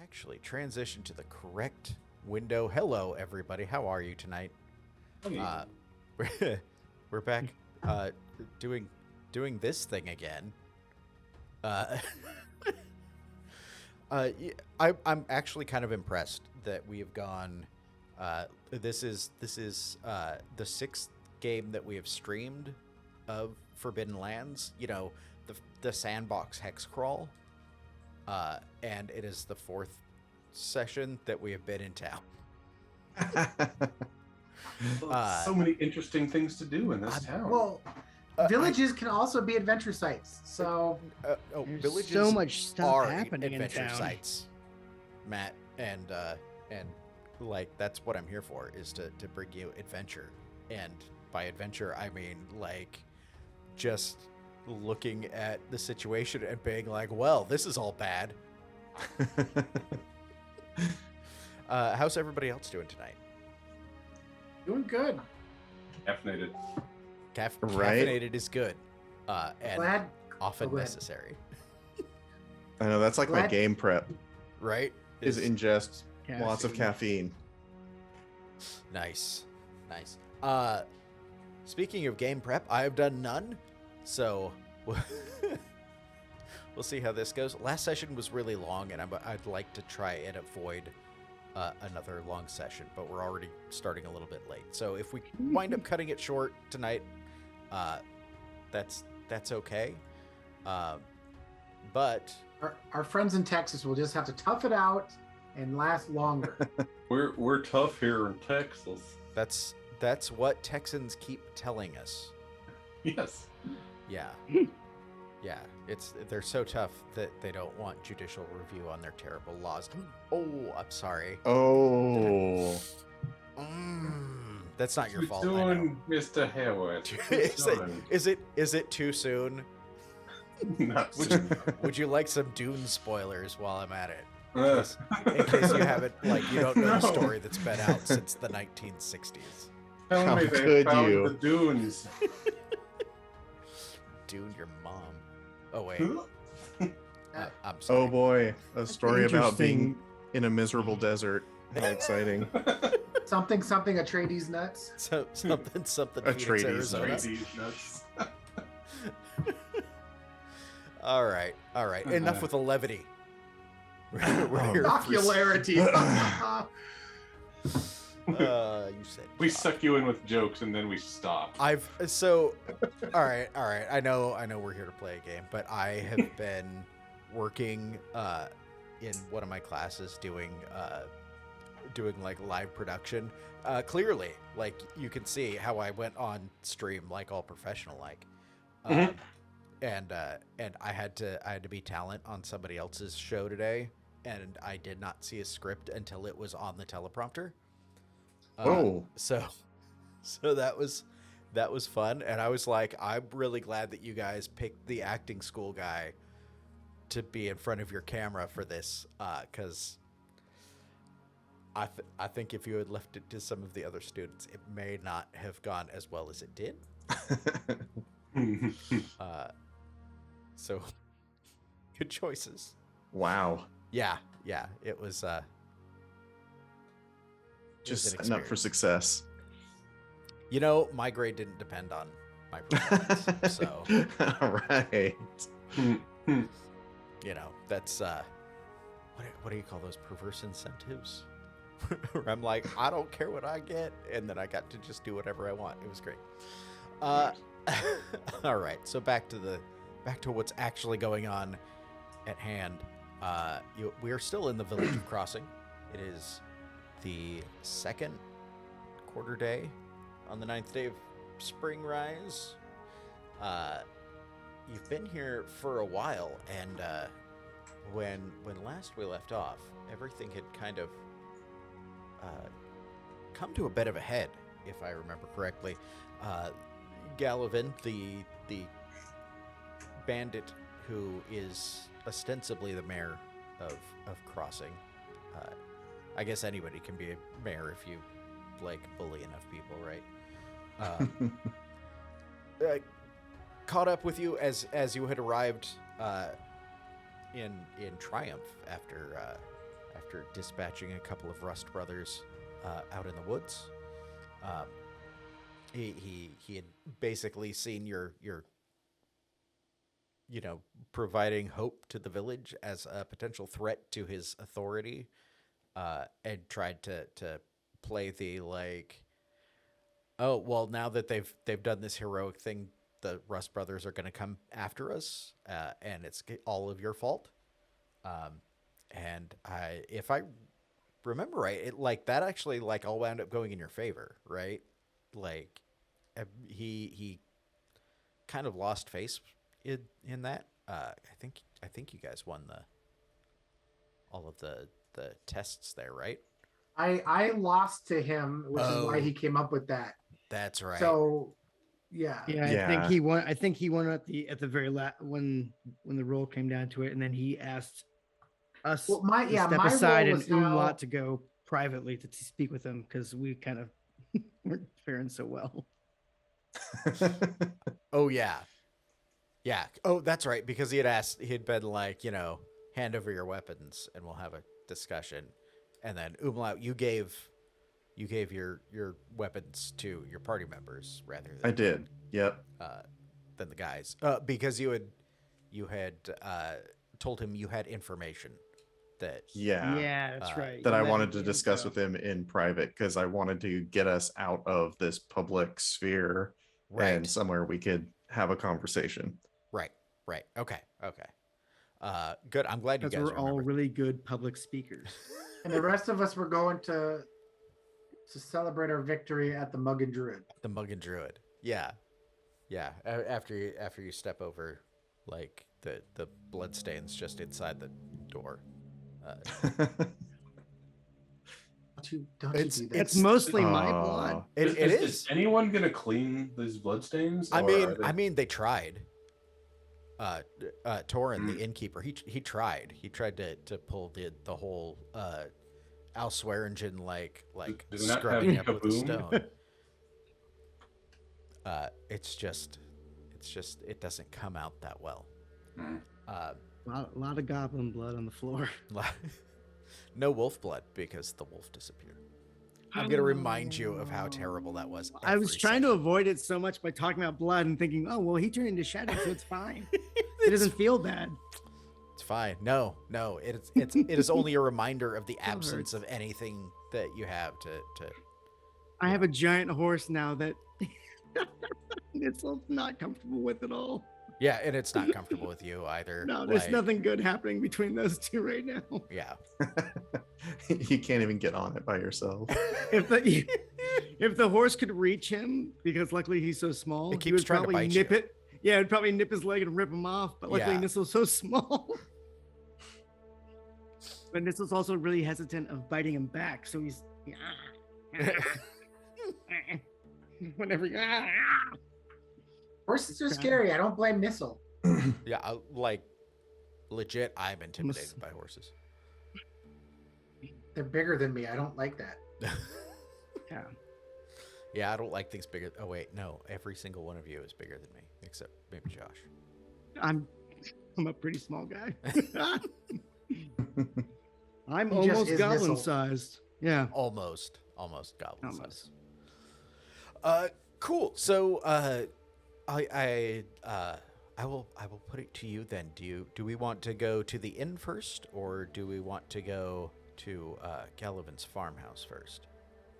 actually transition to the correct window. Hello, everybody. How are you tonight? We're back doing this thing again. I'm actually kind of impressed that we have gone. This is the sixth game that we have streamed of Forbidden Lands. You know, the sandbox hex crawl. And it is the fourth session that we have been in town. So many interesting things to do in this town. Well, villages can also be adventure sites. So There's villages so much stuff are happening in adventure town. sites, Matt, and like that's what I'm here for, is to bring you adventure. And by adventure, I mean like just looking at the situation and being like, well, this is all bad. How's everybody else doing tonight? doing good. Caffeinated. Caffeinated is good, and Glad. often Go ahead. necessary, I know, that's like my Glad- game prep, right? is ingest lots of Caffeine. caffeine. Nice. Speaking of game prep, I have done none, so we'll see how this goes. Last session was really long, and I'd like to try and avoid another long session, but we're already starting a little bit late. So if we wind up cutting it short tonight, that's okay. But Our friends in Texas will just have to tough it out and last longer. We're tough here in Texas. that's what Texans keep telling us. Yes. Yeah. Yeah, they're so tough that they don't want judicial review on their terrible laws. Oh, I'm sorry. Oh, That's not your Too fault. I know. soon, Mr. Howard. Is it too soon? Not Would soon. Would you like some Dune spoilers while I'm at it? Uh, In case you haven't, like, you don't know the No. story that's been out since the 1960s. Tell How me they could found you? the dunes. Dune, your mom. Oh wait, I'm oh sorry. boy, a story about being Interesting. in a miserable desert. How exciting! something Atreides nuts. So, something Phoenix, Atreides, Arizona. Crazy nuts. All right. Enough with the levity. We're here for- Jocularity. You said We suck you in with jokes and then we stop. all right. I know we're here to play a game, but I have been working in one of my classes doing like live production. Clearly, like you can see how I went on stream like all professional like. And I had to be talent on somebody else's show today, and I did not see a script until it was on the teleprompter. So that was fun, and I was like, I'm really glad that you guys picked the acting school guy to be in front of your camera for this, because I think if you had left it to some of the other students, it may not have gone as well as it did. So good choices. Wow, Yeah, it was just an setting up for experience. success. You know, my grade didn't depend on my performance. So, All right. you know, that's what do you call those, perverse incentives? Where I'm like, I don't care what I get, and then I got to just do whatever I want. It was great. All right, so back to what's actually going on at hand. We are still in the village of Crossing. It is the second quarter day on the 9th day of spring rise. You've been here for a while, and when last we left off, everything had kind of come to a bit of a head, if I remember correctly. Galivin, the bandit who is ostensibly the mayor of Crossing. I guess anybody can be a mayor if you like bully enough people, right? Caught up with you as you had arrived in triumph after after dispatching a couple of Rust brothers out in the woods. He had basically seen your providing hope to the village as a potential threat to his authority, and tried to play the like, oh well, now that they've done this heroic thing, the Rust brothers are going to come after us, and it's all of your fault. And if I remember right, it like that actually like all wound up going in your favor, right? Like he kind of lost face in that. I think you guys won all of the tests there, right? I lost to him, which is why he came up with that. That's right. So yeah. I think he won. I think he won at the very last when the roll came down to it, and then he asked us to step aside and Umlaut to go privately to speak with him because we kind of weren't faring so well. Oh yeah. Oh, that's right. Because he'd been like, hand over your weapons and we'll have a discussion. And then Umlaut, you gave your weapons to your party members rather than I did. Yep. Than the guys. Because you had told him you had information that Yeah, that's right. that I wanted to discuss with him in private because I wanted to get us out of this public sphere and somewhere we could have a conversation. Right. Okay. Good. I'm glad you guys we're all really good public speakers. And the rest of us were going to celebrate our victory at the Mugging Druid. The Mugging Druid. Yeah. After you step over, like the blood stains just inside the door. Don't you do that. It's mostly my blood. It is. Is anyone gonna clean these bloodstains? I mean, they tried. Torin, the innkeeper, he tried. He tried to pull the whole Alswearingen like Does not scrubbing have up with the kaboom? stone. It's just it doesn't come out that well. A lot of goblin blood on the floor. No wolf blood because the wolf disappeared. I'm going to remind you of how terrible that was. I was trying to avoid it so much by talking about blood and thinking, oh, well, he turned into shadow, so it's fine. It doesn't feel bad. It's fine. No, it is only a reminder of the absence of anything that you have to. I have a giant horse now that it's not comfortable with at all. Yeah, and it's not comfortable with you either. No, there's nothing good happening between those two right now. Yeah. You can't even get on it by yourself. If the horse could reach him, because luckily he's so small, It keeps he would trying to probably bite nip you. it. Yeah, it'd probably nip his leg and rip him off. But luckily Yeah. Nissel's so small. But Nissel's also really hesitant of biting him back, so he's whenever. Horses are scary. I don't blame Nissel. Yeah, legit, I'm intimidated by horses. They're bigger than me. I don't like that. Yeah. Yeah, I don't like things bigger. Oh wait, no, every single one of you is bigger than me, except maybe Josh. I'm a pretty small guy. I'm He just almost is goblin Nissel. sized. Yeah. Almost goblin Almost. size. Cool. So, I will put it to you then. Do we want to go to the inn first, or do we want to go to Galivin's farmhouse first?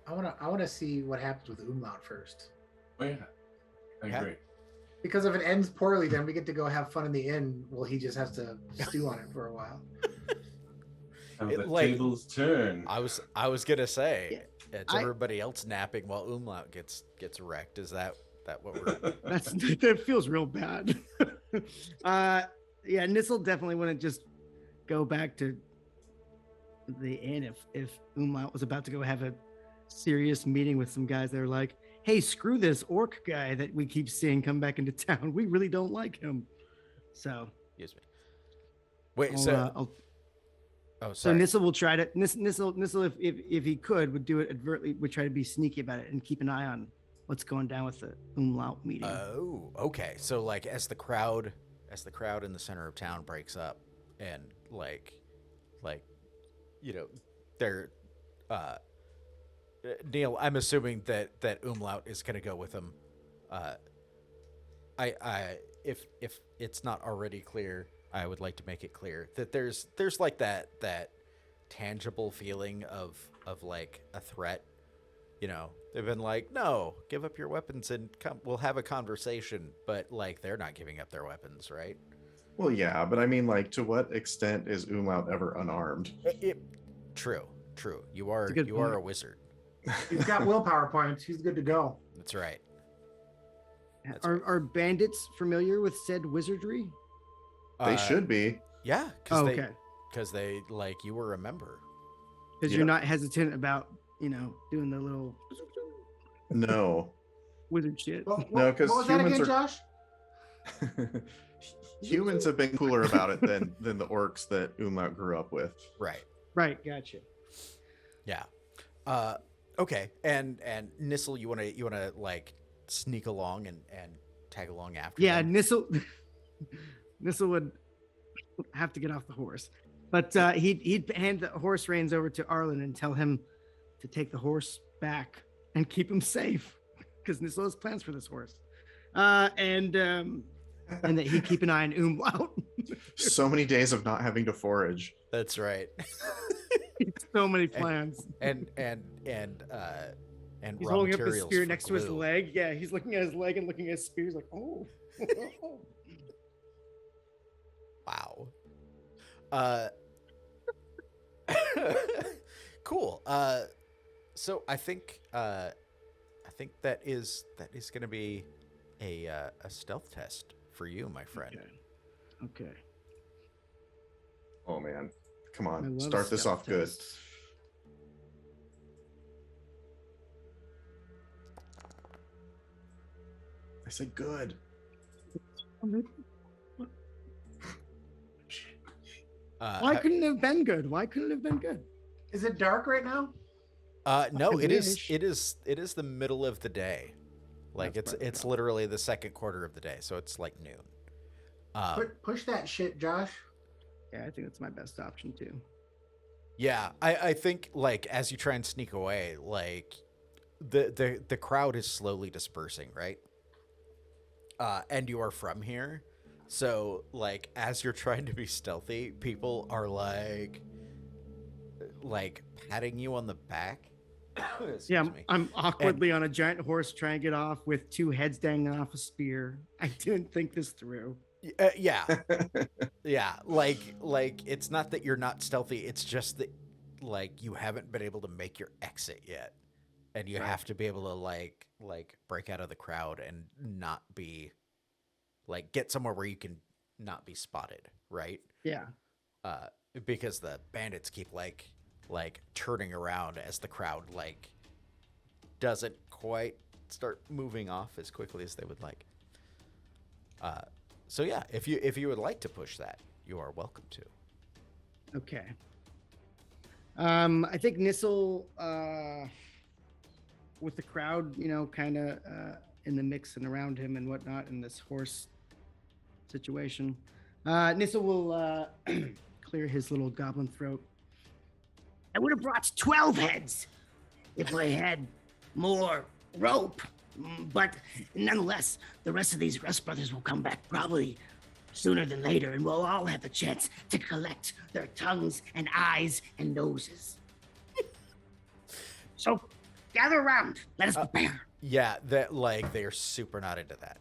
I wanna see what happens with Umlaut first. Oh, yeah. I Yeah. agree. Because if it ends poorly, then we get to go have fun in the inn. Well, he just has to stew on it for a while. How It, the like- tables turn. I was gonna say it's I- everybody else napping while Umlaut gets wrecked. Is that what we're? That feels real bad. Yeah, Nissel definitely wouldn't just go back to the inn if Umlaut was about to go have a serious meeting with some guys that are like, hey, screw this orc guy that we keep seeing come back into town. We really don't like him. So Excuse me. Wait. so Sorry. Nissel will try to Nissel if he could would do it advertly, would try to be sneaky about it and keep an eye on what's going down with the Umlaut meeting. Oh, okay. So like as the crowd in the center of town breaks up and like they're Neil, I'm assuming that Umlaut is going to go with him. If it's not already clear, I would like to make it clear that there's like that tangible feeling of like a threat. They've been like, no, give up your weapons and come, we'll have a conversation. But like, they're not giving up their weapons, right? Well, yeah, but I mean, like, to what extent is Umlaut ever unarmed? True. You are point. a wizard. He's got willpower points. He's good to go. That's right. Are bandits familiar with said wizardry? They should be. Yeah. Okay. Because they like you were a member. Because you're not hesitant about doing the little No. wizard shit. No, because what was that humans again, are. Josh? Humans have been cooler about it than the orcs that Umlaut grew up with. Right. Right. Gotcha. Yeah. Okay. And Nissel, you wanna like sneak along and tag along after? Yeah, them? Nissel would have to get off the horse, but he'd hand the horse reins over to Arlen and tell him to take the horse back and keep him safe, because Nissel has plans for this horse, and that he'd keep an eye on Umlaut. So many days of not having to forage. That's right. So many plans. And He's raw holding up his materials spear for next to his glue. leg. Yeah, he's looking at his leg and looking at his spear. He's like, oh. Wow. Cool. So I think that is going to be a stealth test for you, my friend. Okay. Oh man, come I on, love start this stealth off good. tests. I said good. Why couldn't it have been good? Why couldn't it have been good? Is it dark right now? No, I it is. wish. It is the middle of the day. Like That's it's literally the second quarter of the day, so it's like noon. Push that shit, Josh. Yeah, I think that's my best option too. Yeah, I think like as you try and sneak away, like the crowd is slowly dispersing, right? And you are from here, so like as you're trying to be stealthy, people are like patting you on the back. Excuse Yeah, me. I'm awkwardly on a giant horse trying to get off with two heads dangling off a spear. I didn't think this through. Yeah. Yeah, like it's not that you're not stealthy, it's just that like you haven't been able to make your exit yet, and you have to be able to like break out of the crowd and not be like get somewhere where you can not be spotted, right? Yeah. Because the bandits keep like turning around as the crowd like doesn't quite start moving off as quickly as they would like. So yeah, if you would like to push that, you are welcome to. Okay. I think Nissel, with the crowd, kind of in the mix and around him and whatnot in this horse situation, Nissel will clear his little goblin throat. I would have brought 12 heads if I had more rope. But nonetheless, the rest of these Rust brothers will come back probably sooner than later, and we'll all have the chance to collect their tongues and eyes and noses. So, gather around. Let us prepare. Yeah, that like they are super not into that.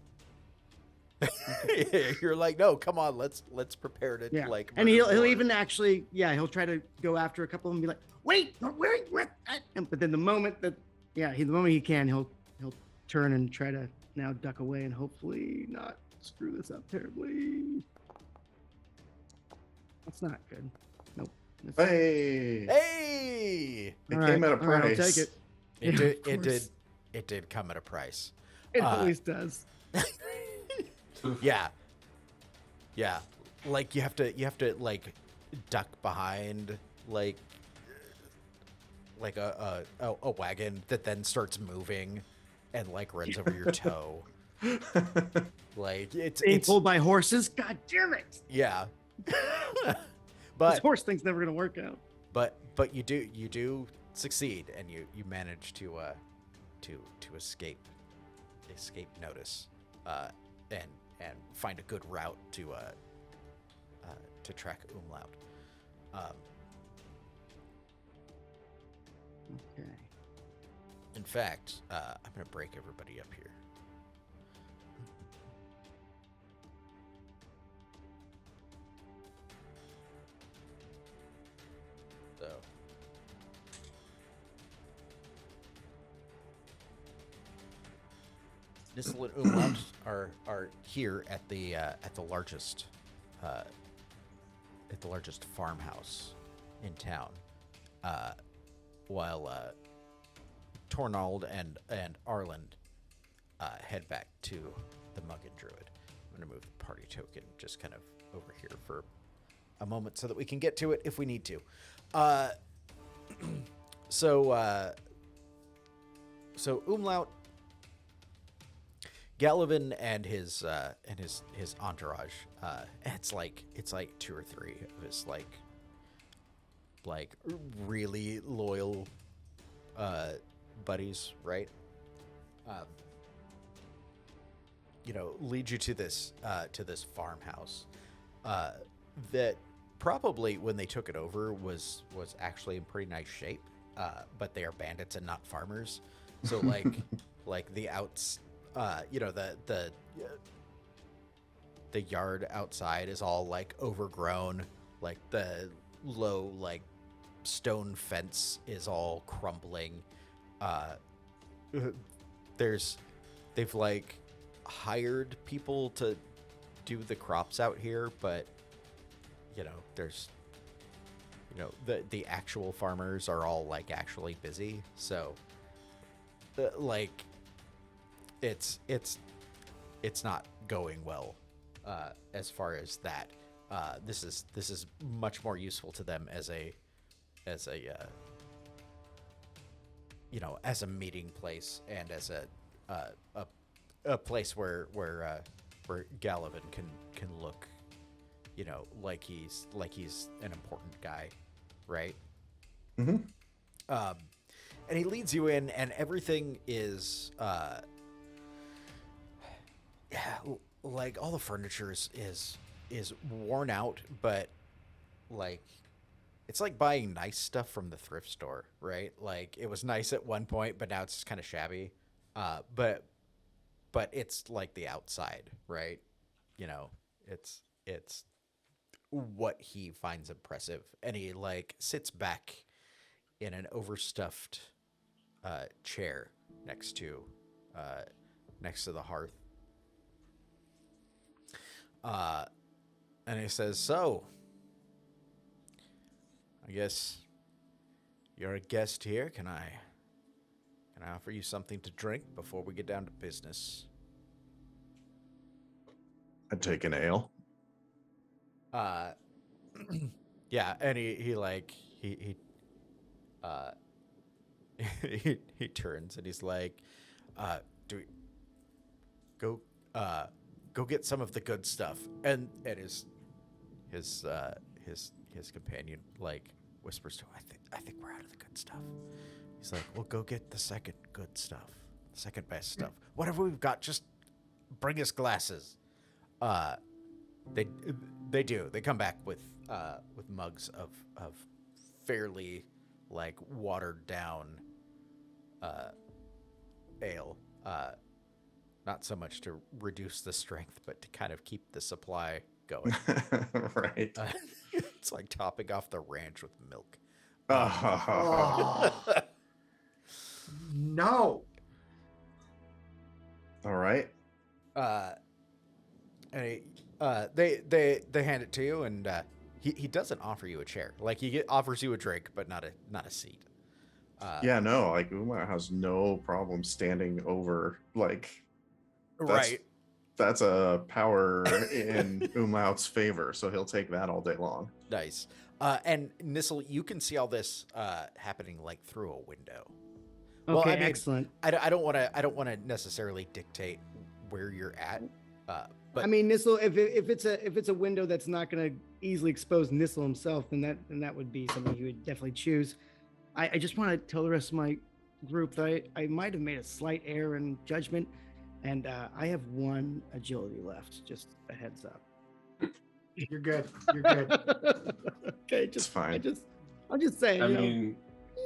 You're like, no, come on, let's prepare to like. And murder he'll more." even actually, he'll try to go after a couple of them and be like, wait, where? But then the moment he can, he'll turn and try to now duck away and hopefully not screw this up terribly. That's not good. Nope. Hey, Hey, it All came right, at a all right, price. I'll take it. it Yeah, did. of It did. course. It did come at a price. It always does. Yeah. Yeah. Like you have to like duck behind like a wagon that then starts moving and like runs over your toe. Like it's Being pulled by horses. God damn it! yeah. This But horse thing's never gonna work out. but but you do succeed, and you manage to escape notice, and find a good route to track Umlaut. Okay. In fact, I'm gonna break everybody up here. So. Nissel and Umlaut are here at the largest farmhouse in town, while Tornald and Arland head back to the Mugging Druid. I'm gonna move the party token just kind of over here for a moment so that we can get to it if we need to. So Umlaut, Galivin, and his entourage. It's like 2 or 3 of his like really loyal buddies, right? Lead you to this farmhouse that probably when they took it over was actually in pretty nice shape, but they are bandits and not farmers. So like the outs, the yard outside is all like overgrown, like the low like stone fence is all crumbling. They've like hired people to do the crops out here, but there's the actual farmers are all like actually busy, so like it's not going well as far as that. This is much more useful to them as a meeting place, and as a place where Galivin can look, like he's an important guy, right? Mm-hmm. And he leads you in, and everything is like all the furniture is worn out, but like it's like buying nice stuff from the thrift store, right? Like it was nice at one point, but now it's kind of shabby. But it's like the outside, right? It's what he finds impressive, and he like sits back in an overstuffed chair next to the hearth. And he says, "So, I guess you're a guest here. Can I offer you something to drink before we get down to business?" I'd take an ale. Yeah, and he he turns and he's like, "Do we go get some of the good stuff?" And his companion like whispers to him, I think we're out of the good stuff." He's like, "Well, go get the second good stuff, the second best stuff. Whatever we've got, just bring us glasses." They do. They come back with mugs of fairly like watered down ale. Not so much to reduce the strength, but to kind of keep the supply going. Right. It's like topping off the ranch with milk. Oh. No. All right. And they hand it to you, and he doesn't offer you a chair. Like he offers you a drink, but not a seat. Yeah, no, like Umlaut has no problem standing over, like, Right. That's a power in Umlaut's favor, so he'll take that all day long. Nice. And Nissel, you can see all this happening like through a window. Okay, Well, I mean, excellent. I don't want to necessarily dictate where you're at. But I mean, Nissel, if it's a window that's not gonna easily expose Nissel himself, then that would be something he would definitely choose. I just want to tell the rest of my group that I might have made a slight error in judgment, and I have 1 agility left. Just a heads up. You're good. You're good. Okay, It's fine. I'm just saying. I mean,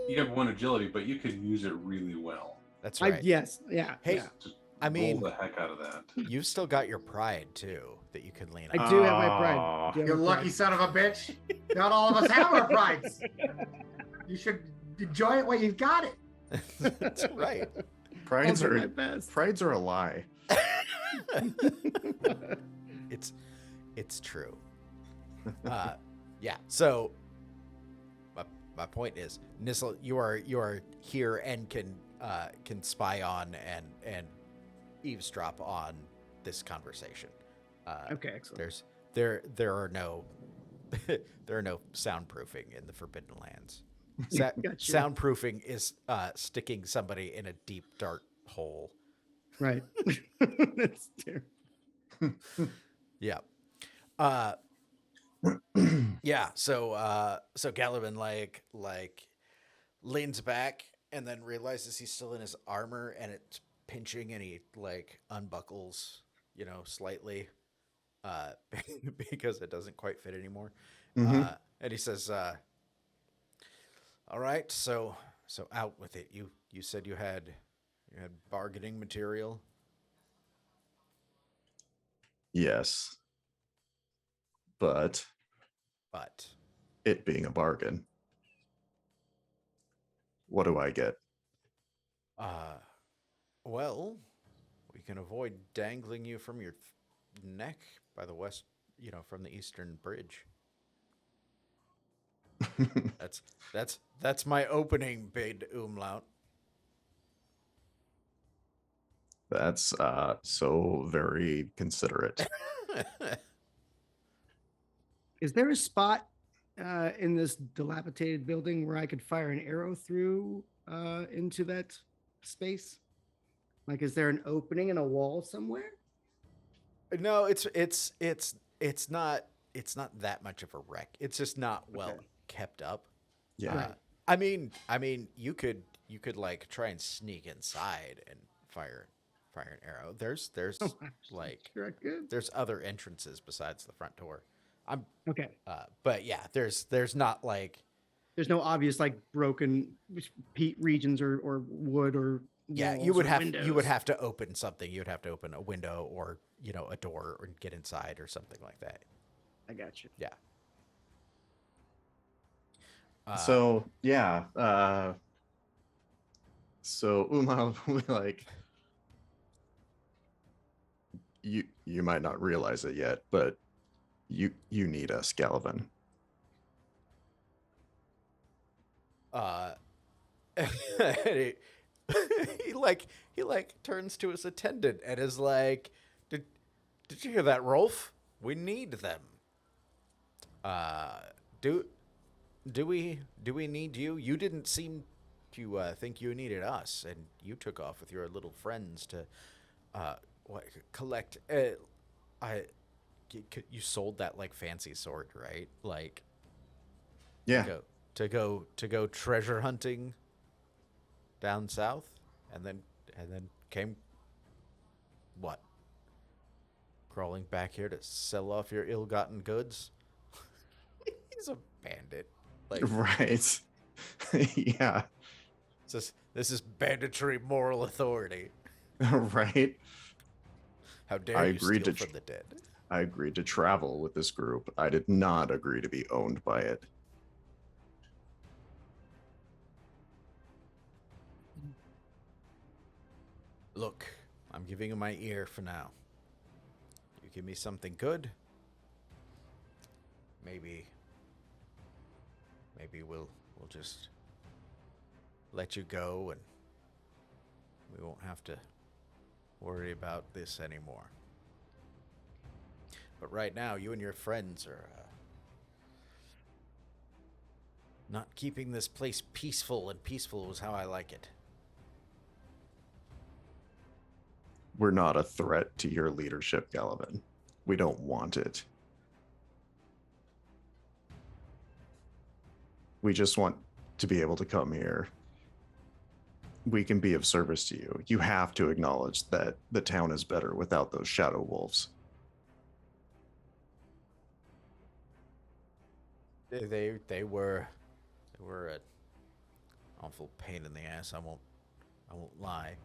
you have 1 agility, but you can use it really well. That's right. Yes. Yeah. Hey, yeah. Just I mean, roll the heck out of that. you've still got your pride too that you can lean on. I do have my pride. Aw. Do have You my lucky pride. son of a bitch. Not all of us have our prides. You should enjoy it while you've got it. That's right. Prides I'll do are my best. prides are a lie. It's true. Yeah. So my point is, Nissel, you are here and can spy on and eavesdrop on this conversation. Okay, excellent. There are no there are no soundproofing in the Forbidden Lands. Gotcha. Soundproofing is sticking somebody in a deep dark hole. Right. That's terrible. Yeah. Yeah. So Galivin like leans back and then realizes he's still in his armor and it's pinching and he like unbuckles, slightly, because it doesn't quite fit anymore. Mhm. And he says, "All right, so out with it. You said you had bargaining material." Yes. But But it being a bargain. What do I get? well, we can avoid dangling you from your neck by the west, from the eastern bridge. That's my opening bid, Umlaut. That's so very considerate. Is there a spot in this dilapidated building where I could fire an arrow through into that space? Like, is there an opening in a wall somewhere? No, it's not that much of a wreck. It's just not well Okay. kept up. Yeah. I mean, you could like try and sneak inside and fire an arrow. There's like Sure, I could. there's other entrances besides the front door. Okay. But yeah, there's not like There's no obvious like broken peat regions or wood or yeah, walls you would or have windows. to open something. You would have to open a window or a door or get inside or something like that. I got you. Yeah. So yeah. So Uma will be like, you might not realize it yet, but you need us, Galivin. And he turns to his attendant and is like, did you hear that, Rolf? We need them. Do we need you? You didn't seem to think you needed us, and you took off with your little friends to collect. You sold that like fancy sword, right? Like, Yeah. to go treasure hunting down south, and then came what? Crawling back here to sell off your ill-gotten goods. He's a bandit. Like, Right. Yeah. this is banditry moral authority. Right. How dare I you agreed steal to from the dead? I agreed to travel with this group. I did not agree to be owned by it. Look, I'm giving you my ear for now. You give me something good, maybe we'll just let you go and we won't have to worry about this anymore. But right now, you and your friends are not keeping this place peaceful, and peaceful was how I like it. We're not a threat to your leadership, Galivin. We don't want it. We just want to be able to come here. We can be of service to you. You have to acknowledge that the town is better without those shadow wolves. They were an awful pain in the ass. I won't lie.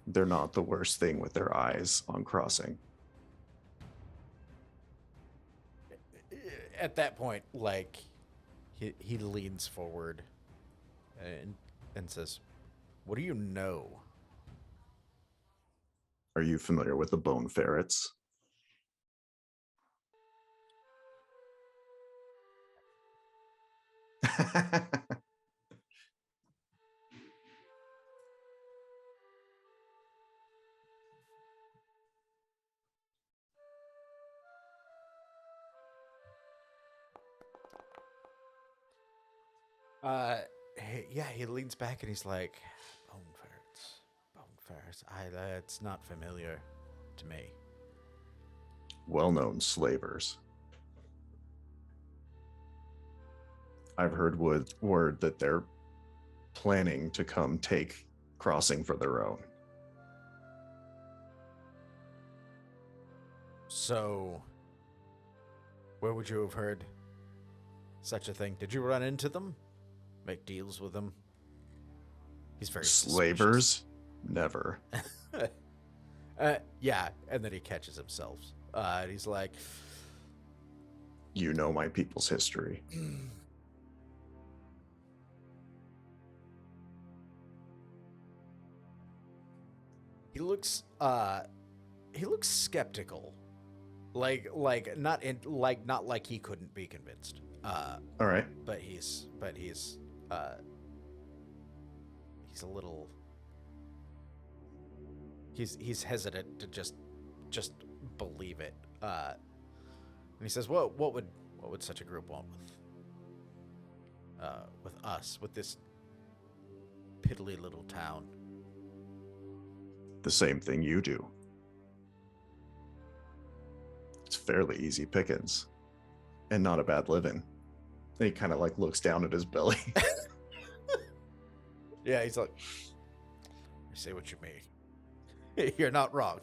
They're not the worst thing with their eyes on crossing. At that point, like he leans forward and says, "What do you know?" Are you familiar with the bone ferrets? Yeah, he leans back and he's like, "Bone ferrets. It's not familiar to me." Well-known slavers. I've heard word that they're planning to come take crossing for their own. So, where would you have heard such a thing? Did you run into them? Make deals with them? He's very Slavers? Never. Yeah, and then he catches himself. And he's like, You know my people's history. He looks skeptical. Like not like he couldn't be convinced. All right. But he's a little he's hesitant to just believe it. And he says, what would such a group want with us, with this piddly little town? The same thing you do. It's fairly easy pickings and not a bad living. And he kind of like looks down at his belly. Yeah, he's like, I say what you mean. You're not wrong.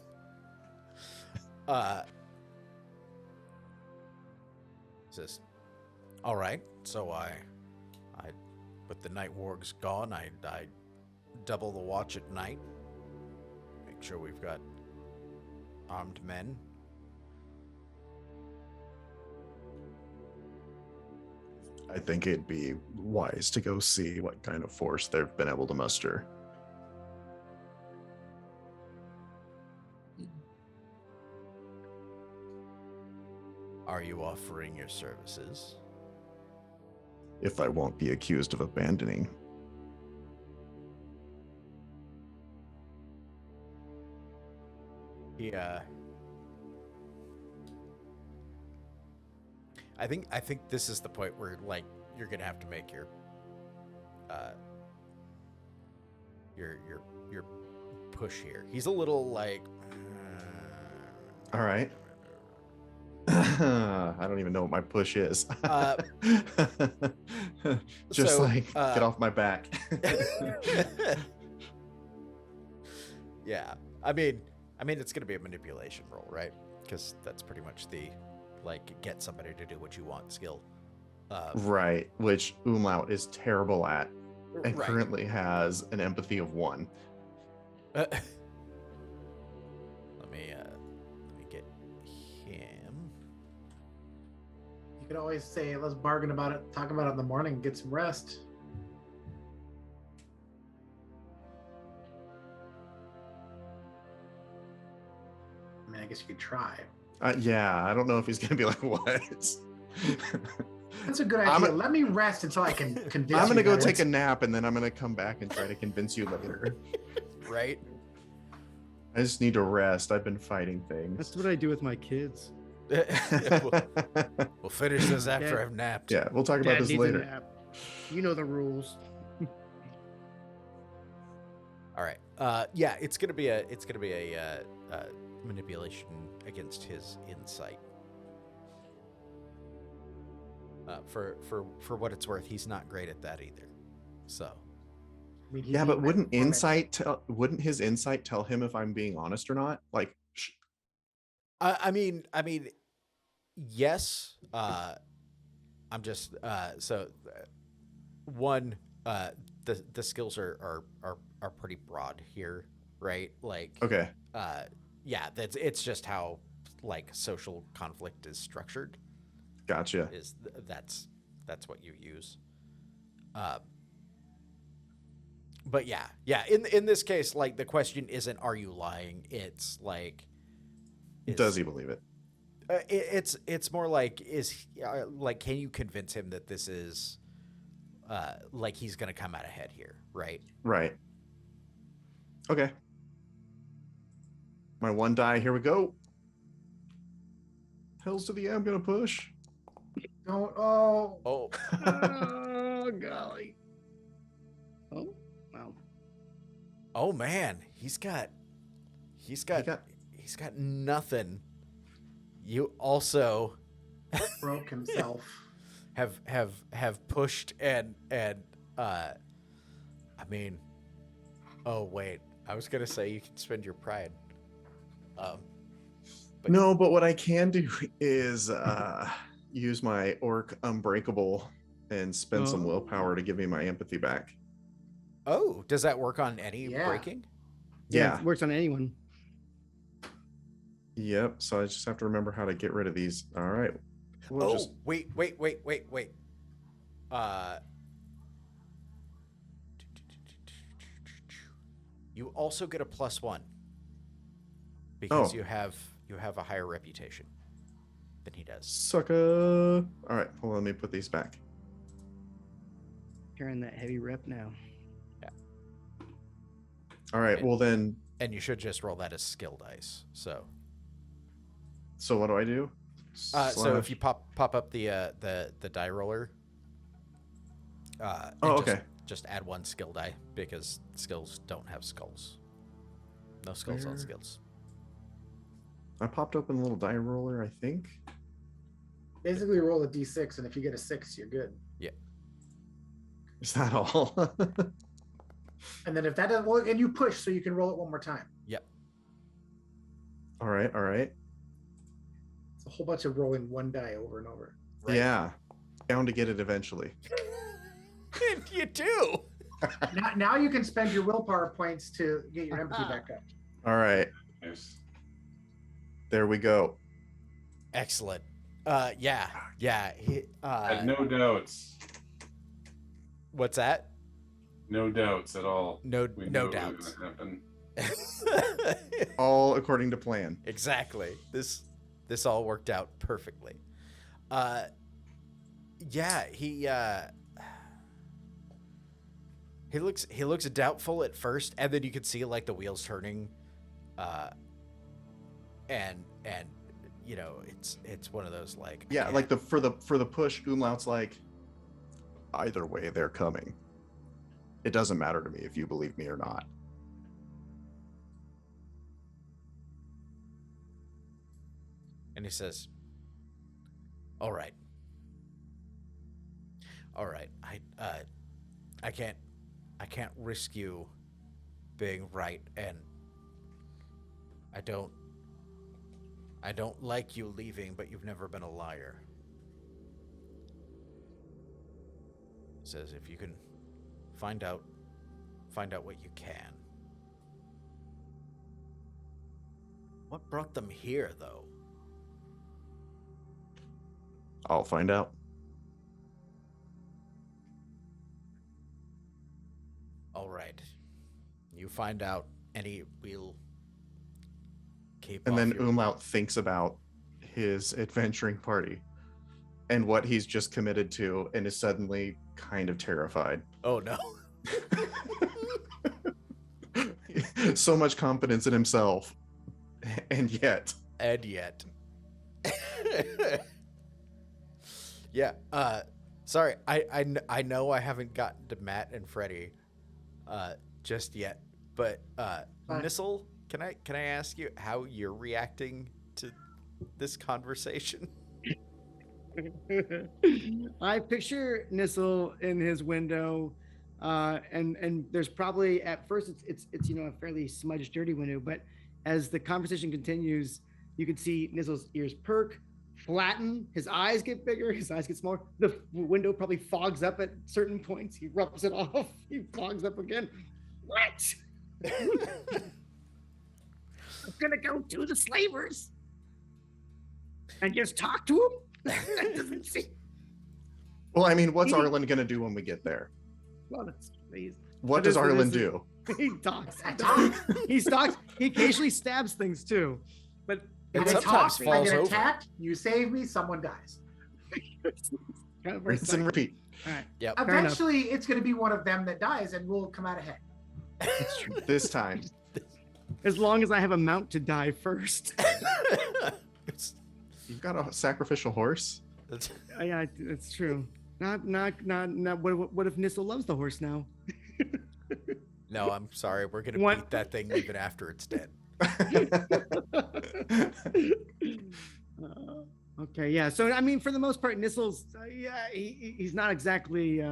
Says, all right, so I with the night wargs gone, I double the watch at night. Make sure we've got armed men. I think it'd be wise to go see what kind of force they've been able to muster. Are you offering your services? If I won't be accused of abandoning. Yeah. I think this is the point where like you're gonna have to make your push here. He's a little like All right. I don't even know what my push is. Just so, like get off my back. Yeah. I mean it's gonna be a manipulation roll, right? Because that's pretty much the like get somebody to do what you want skill. Right, which Umlaut is terrible at and Right. currently has an empathy of 1. Let me get him. You could always say, let's bargain about it, talk about it in the morning, get some rest. I mean, I guess you could try. Yeah, I don't know if he's gonna be like, what? That's a good idea. Let me rest until I can convince I'm gonna you go that take a it's- nap and then I'm gonna come back and try to convince you later. Right? I just need to rest. I've been fighting That's things. what I do with my kids. We'll finish this after Yeah. I've napped. Yeah, we'll talk about Dad this needs a later. nap. You know the rules. All right. Yeah, it's gonna be a manipulation against his insight. For what it's worth, he's not great at that either. So I mean, he Yeah, beat but my wouldn't performance. wouldn't his insight tell him if I'm being honest or not? Like, I mean, yes. I'm just one. The skills are pretty broad here, right? Like, okay, yeah, it's just how like social conflict is structured. gotcha. That's what you use. But yeah. In this case, like the question isn't are you lying? It's like, Does he believe it? it's more like like can you convince him that this is like he's gonna come out ahead here, right? Right. Okay. My one die. Here we go. Hells to the I'm gonna push. Don't. Oh. Oh, Oh golly. Oh wow. oh man, he's got nothing. You also Broke himself. have pushed and I mean, oh wait, I was gonna say you can spend your pride. But No, but what I can do is use my orc unbreakable and spend some willpower to give me my empathy back. oh, does that work on any Yeah. breaking? Yeah. It works on anyone. Yep. So I just have to remember how to get rid of these. All right. We'll Oh, just wait. You also get a +1 because Oh. you have a higher reputation than he does. sucker. All right. Hold on. Let me put these back. Carrying that heavy rep now. All right. Well then. And you should just roll that as skill dice. So So what do I do? so if you pop up the die roller, and okay. just add 1 skill die because skills don't have skulls. No skulls on Where- skills. I popped open a little die roller, I think. Basically, roll a d6, and if you get a 6, you're good. Is that all? And then if that doesn't work, and you push, so you can roll it one more time. Yep. All right. All right. It's a whole bunch of rolling one die over and over. Right. Yeah. Bound to get it eventually. You do. Now you can spend your willpower points to get your empathy back up. All right. Nice. There we go. Excellent. Yeah. He, Had no doubts. what's that? No doubts at all. No We knew it was doubts. gonna happen. All according to plan. Exactly. This all worked out perfectly. Yeah, he looks doubtful at first, and then you can see like the wheels turning, and you know it's one of those like Yeah, like for the push, Umlaut's like, either way, they're coming. It doesn't matter to me if you believe me or not. and he says, "All right, I can't risk you being right, and I don't like you leaving, but you've never been a liar." He says, "If you can find out what you can." What brought them here, though? I'll find out. All right, you find out, and we'll keep. And off then your- Umlaut thinks about his adventuring party and what he's just committed to and is suddenly kind of terrified. Oh no. So much confidence in himself. And yet. Yeah. Sorry. I know I haven't gotten to Matt and Freddie just yet, but Nissel, can I ask you how you're reacting to this conversation? I picture Nissel in his window, and there's probably at first it's a fairly smudged, dirty window, but as the conversation continues, you can see Nissel's ears perk, flatten, his eyes get bigger, his eyes get smaller. The window probably fogs up at certain points. He rubs it off. He fogs up again. What? I'm gonna go to the slavers and just talk to him. That doesn't seem. Well, I mean, what's Arlen gonna do when we get there? Well, that's amazing. What does Arlen do? He talks. He stalks. He occasionally stabs things too, but And I sometimes talk, I falls get over. attacked, you save me, someone dies. kind of Rinse and repeat. All right. Yep. Fair enough. Eventually, it's going to be one of them that dies, and we'll come out ahead. That's true. This time. As long as I have a mount to die first. You've got a sacrificial horse? Yeah, it's true. Not. What if Nissel loves the horse now? No, I'm sorry. We're gonna What? beat that thing even after it's dead. Okay, yeah. So I mean, for the most part, Nissel's he's not exactly.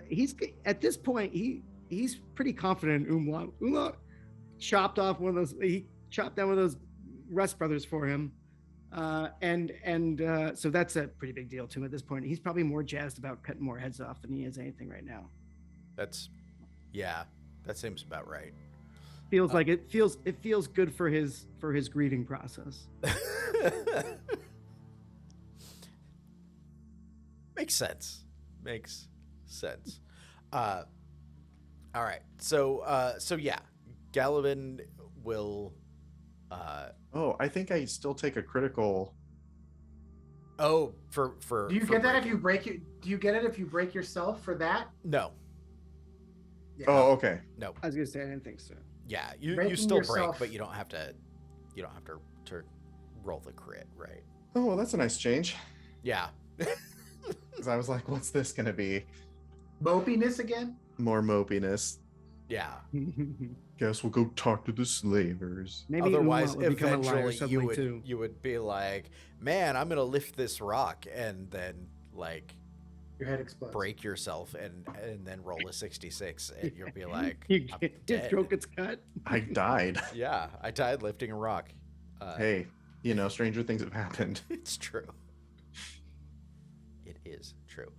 He's at this point he's pretty confident in Umlaut. Umlaut chopped off one of those. He chopped down one of those Rust brothers for him, so that's a pretty big deal to him at this point. He's probably more jazzed about cutting more heads off than he is anything right now. Yeah, that seems about right. Feels like it feels good for his grieving process. Makes sense. All right. So yeah, Galivin will. Oh, I think I still take a critical. Oh, for Do you for get that if breaking. you break it? Do you get it if you break yourself for that? No. Yeah. Oh, okay. No. I was gonna say I didn't think so. Yeah, you Breaking still break, yourself- but you don't have to to roll the crit, right? Oh, well, that's a nice change. Yeah. Because I was like, what's this going to be? Mopiness again? More mopiness. Yeah. Guess we'll go talk to the slavers. Maybe Otherwise, Umlaut would become a liar eventually suddenly too. you would be like, "Man, I'm gonna lift this rock," and then like Your head explodes. break yourself and then roll a 66, and you'll be like, You "I'm get his dead." throat gets cut. I died. Yeah, I died lifting a rock. Hey, stranger things have happened. It's true. It is true.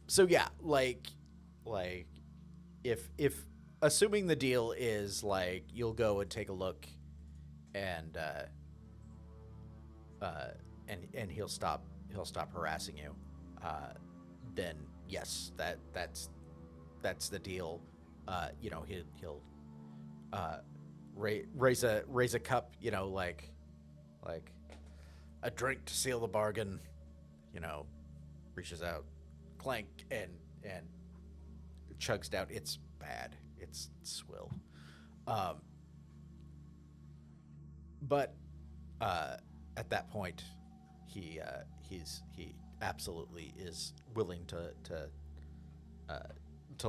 So yeah, like if assuming the deal is like you'll go and take a look and he'll stop harassing you, then yes, that's the deal. He'll raise a cup, like a drink to seal the bargain, reaches out, clank, and chugs down. It's bad. It's swill. But at that point, he absolutely is willing to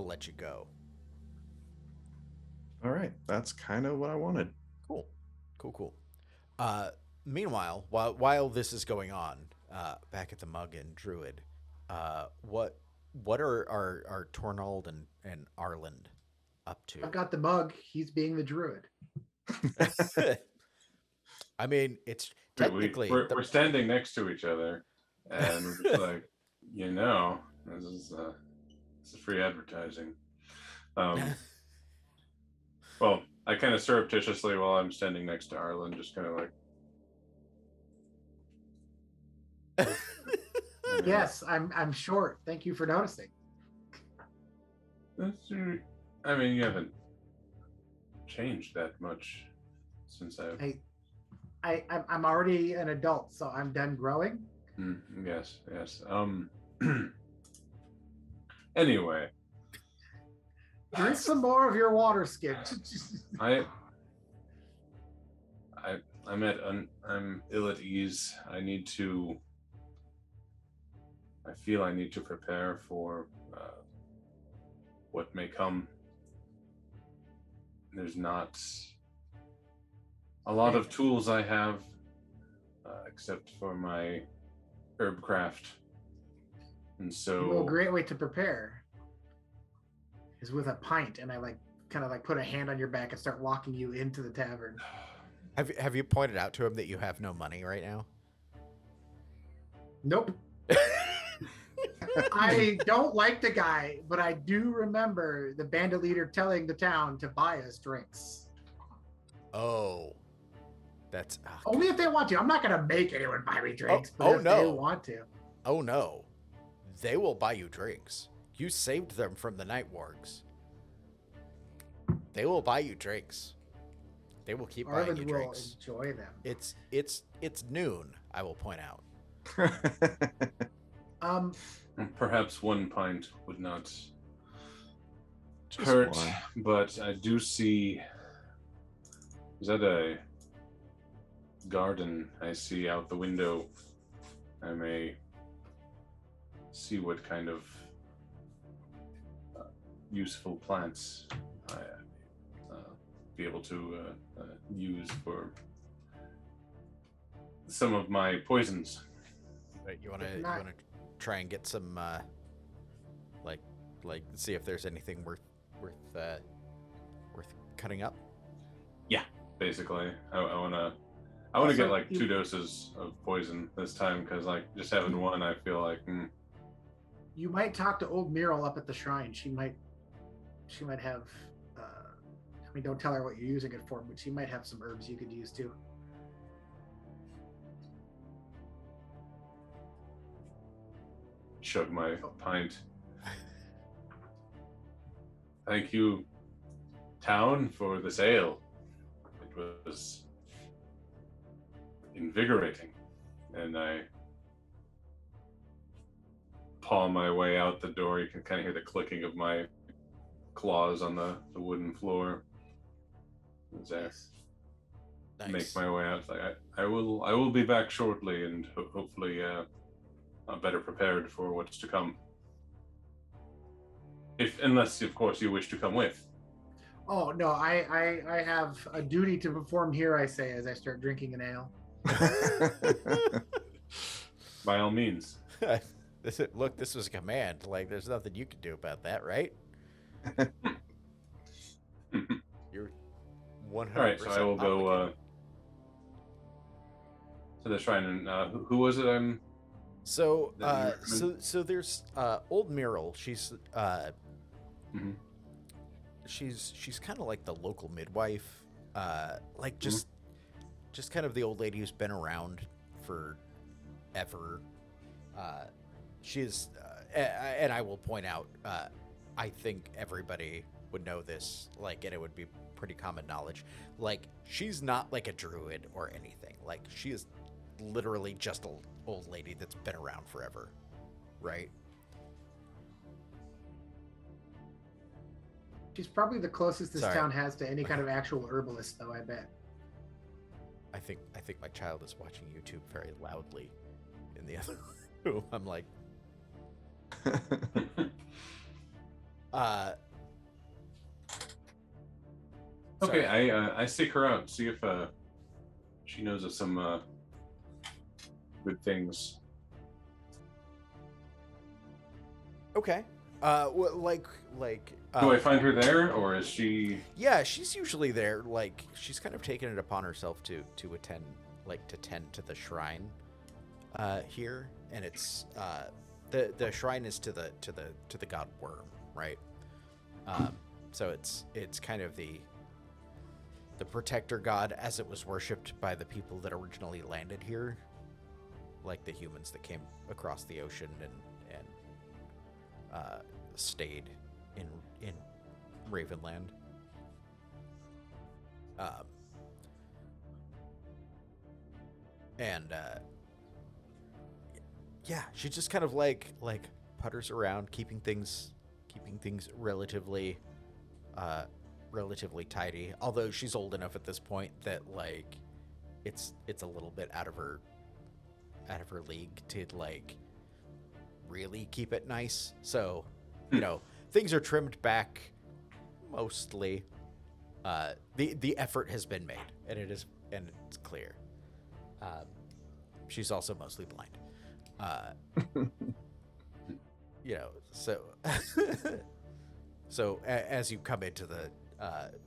let you go. All right, that's kind of what I wanted. Cool. Meanwhile, while this is going on, back at the Mugging Druid, what are Tornald and Arland up to? I've got the mug. He's being the druid. I mean, it's Wait, technically we're standing next to each other, and we're just like, this is free advertising. Well, I kind of surreptitiously, while I'm standing next to Arlen, just kind of like. Yes, I'm short. Thank you for noticing. I mean, you haven't changed that much since I'm already an adult, so I'm done growing. Yes. Anyway, Drink some more of your water skin. I'm ill at ease. I feel I need to prepare for what may come. There's not a lot of tools I have. except for my herb craft. And so, Well, a great way to prepare is with a pint, and I kind of put a hand on your back and start walking you into the tavern. Have you pointed out to him that you have no money right now? Nope. I don't like the guy, but I do remember the bandit leader telling the town to buy us drinks. Oh, that's Only if they want to. I'm not going to make anyone buy me drinks, but if they want to. Oh no, they will buy you drinks. You saved them from the night wargs. They will buy you drinks. They will keep buying you drinks. Enjoy them. It's noon. I will point out. Perhaps one pint would not Just hurt, one. but I do see. Is that a garden I see out the window? I may see what kind of useful plants I be able to use for some of my poisons. Right, you want to try and get some like see if there's anything worth cutting up. Yeah, basically, I want to get like 2 doses of poison this time, because like just having one, I feel like. You might talk to old Muriel up at the shrine. She might have. I mean, don't tell her what you're using it for, but she might have some herbs you could use too. Chug my pint. Thank you, town, for this ale. It was invigorating, and I paw my way out the door. You can kind of hear the clicking of my claws on the wooden floor as I make my way out. Like I will be back shortly, and hopefully better prepared for what's to come. Unless of course you wish to come with. Oh no, I have a duty to perform here, I say, as I start drinking an ale. By all means. Look, this was a command. Like, there's nothing you can do about that, right? You're 100%. All right, so I will go to the shrine. And who was it? So there's old Muriel. She's she's kind of like the local midwife, like just kind of the old lady who's been around forever. She's and I will point out, I think everybody would know this, like, and it would be pretty common knowledge. Like, she's not like a druid or anything. Like, she is literally just an old lady that's been around forever, right? She's probably the closest this town has to any kind of actual herbalist, though, I bet. I think my child is watching YouTube very loudly in the other room. I'm like, okay, I seek her out, see if she knows of some good things. okay. Like do I find her there, or is she? Yeah, she's usually there. Like, she's kind of taken it upon herself to attend, like, to tend to the shrine here, and it's the shrine is to the god Worm, right? So it's kind of the protector god as it was worshipped by the people that originally landed here, like the humans that came across the ocean and stayed in Ravenland. Yeah, she just kind of like putters around, keeping things relatively tidy. Although she's old enough at this point that, like, it's a little bit out of her league to, like, really keep it nice. So, you know, things are trimmed back mostly. The effort has been made, and it's clear. she's also mostly blind. You know, so so as you come into the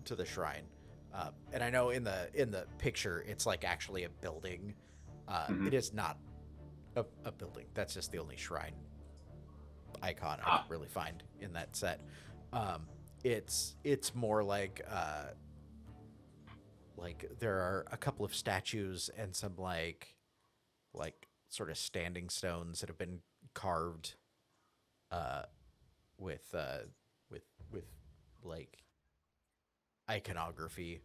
to the shrine, and I know in the picture it's like actually a building. It is not a building. That's just the only shrine icon I could really find in that set. It's more like there are a couple of statues and some like sort of standing stones that have been carved with like iconography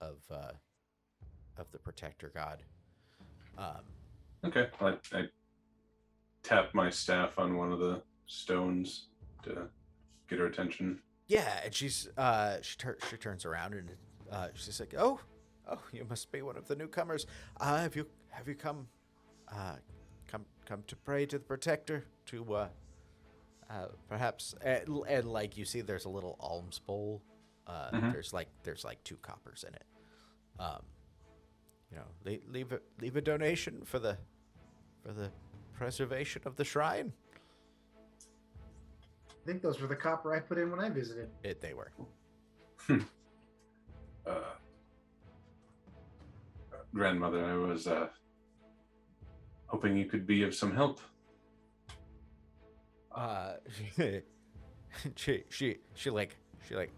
of the protector god. Okay, I tap my staff on one of the stones to get her attention. Yeah, and she's she turns around and she's like, oh, you must be one of the newcomers. Have you come to pray to the protector to perhaps and like you see there's a little alms bowl. There's like 2 coppers in it. You know, leave a donation for the preservation of the shrine. I think those were the copper I put in when I visited. They were. Grandmother, I was hoping you could be of some help. She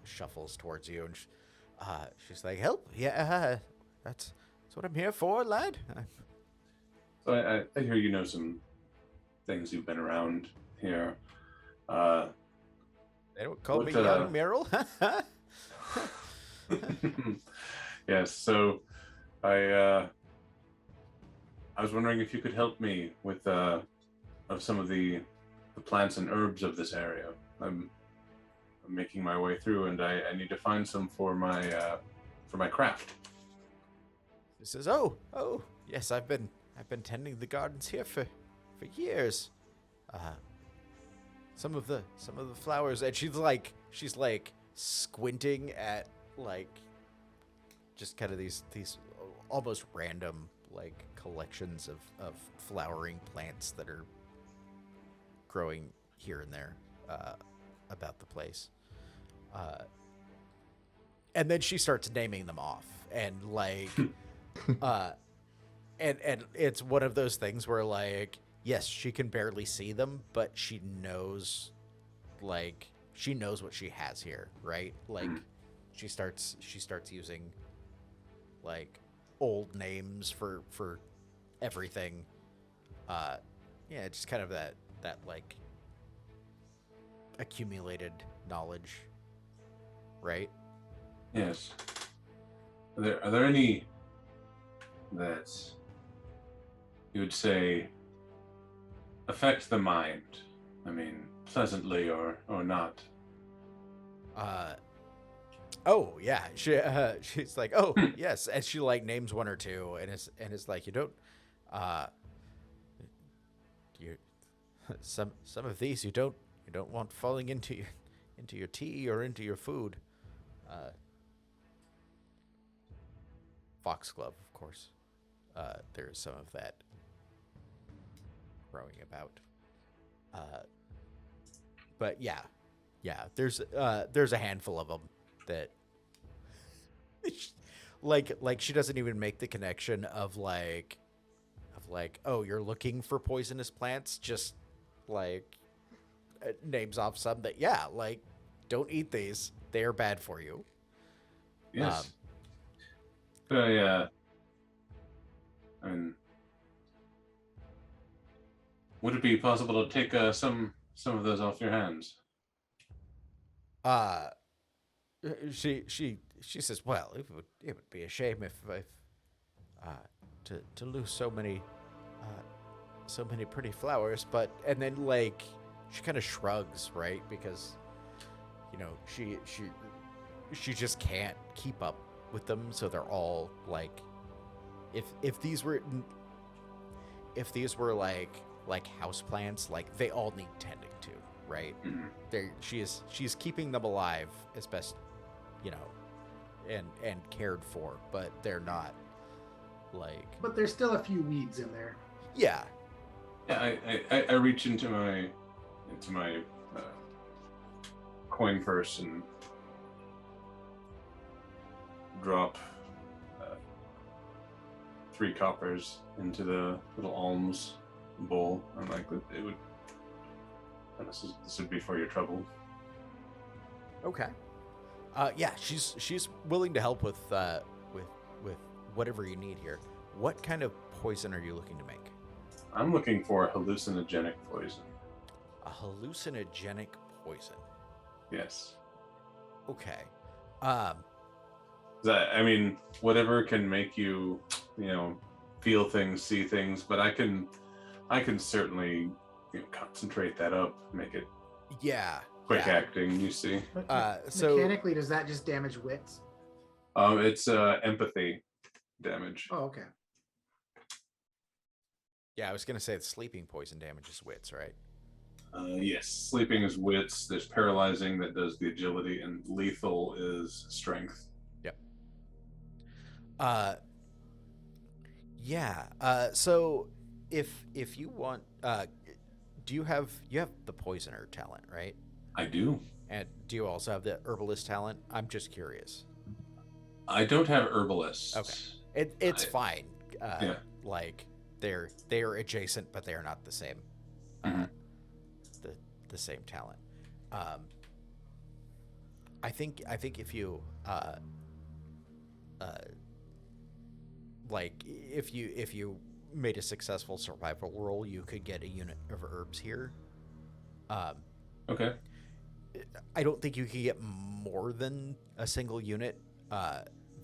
shuffles towards you and she's like, help? Yeah, that's what I'm here for, lad. So I hear you know some things. You've been around here. They don't call me young Meryl. Yes, so I was wondering if you could help me with of some of the plants and herbs of this area. I'm making my way through, and I need to find some for my craft. He says, "Oh, yes, I've been tending the gardens here for years. Some of the flowers," and she's like squinting at like just kind of these almost random like collections of flowering plants that are growing here and there about the place. And then she starts naming them off, and like and it's one of those things where like, yes, she can barely see them, but she knows what she has here, right? Like she starts using like old names for everything. Yeah, just kind of that like accumulated knowledge, right? Yes. Are there any that you would say affect the mind? I mean, pleasantly or not? Oh yeah, she's like, oh yes, and she like names one or two, and it's like, you don't, you some of these you don't want falling into your tea or into your food. Foxglove, of course. There's some of that growing about. But yeah, there's a handful of them that like she doesn't even make the connection of like, oh, you're looking for poisonous plants, just like names off some that, yeah, like, don't eat these, they are bad for you. Yes. Yeah. I mean, would it be possible to take some of those off your hands? She says, well, it would be a shame if to lose so many pretty flowers, but, and then like she kind of shrugs, right? Because, you know, she just can't keep up with them, so they're all like, if these were like house plants, like they all need tending to, right? Mm-hmm. She's keeping them alive as best, you know, and cared for, but they're not like. But there's still a few weeds in there. Yeah. Yeah, I reach into my coin purse and drop 3 coppers into the little alms bowl. I'm like, it would. This would be for your trouble. Okay. Yeah, she's willing to help with whatever you need here. What kind of poison are you looking to make? I'm looking for a hallucinogenic poison. A hallucinogenic poison. Yes. Okay. I mean, whatever can make you, feel things, see things, but I can certainly concentrate that up, make it quick acting. You see. So mechanically, does that just damage wits? It's empathy damage. Oh, okay. yeah, I was gonna say the sleeping poison damages wits, right? Yes, sleeping is wits. There's paralyzing that does the agility, and lethal is strength. Yep. Yeah. So if you want, do you have the poisoner talent, right? I do. And do you also have the herbalist talent? I'm just curious. I don't have herbalist. Okay. It's fine. Yeah. Like they are adjacent, but they are not the same. Mm-hmm. The same talent. I think if you like if you made a successful survival roll, you could get a unit of herbs here. Okay. I don't think you could get more than a single unit.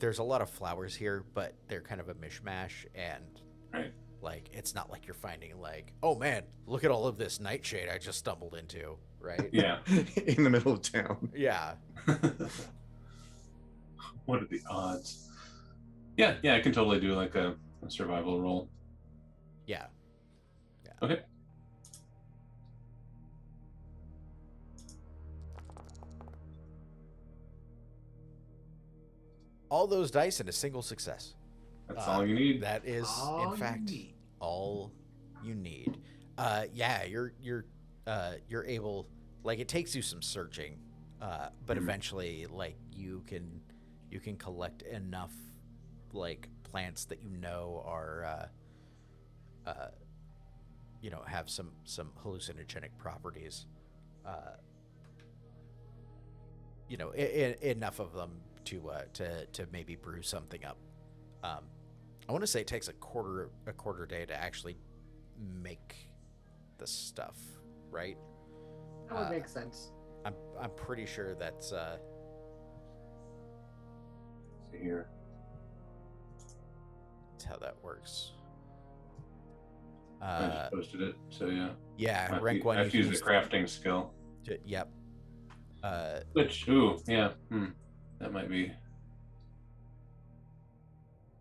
There's a lot of flowers here, but they're kind of a mishmash, and right. Like, it's not like you're finding, like, oh man, look at all of this nightshade I just stumbled into, right? Yeah. In the middle of town. Yeah. What are the odds? Yeah, I can totally do like a survival roll. Yeah. Okay. All those dice in a single success. That's all you need. That is, in fact, all you need. Yeah, you're able. Like, it takes you some searching, but eventually, like, you can collect enough, like, plants that are, have some hallucinogenic properties. Enough of them to maybe brew something up. I want to say it takes a quarter day to actually make the stuff, right? That would make sense. I'm pretty sure that's See here. that's how that works. I just posted it, so yeah. Yeah, rank 1. I have to use the crafting skill. Yep. Which, that might be.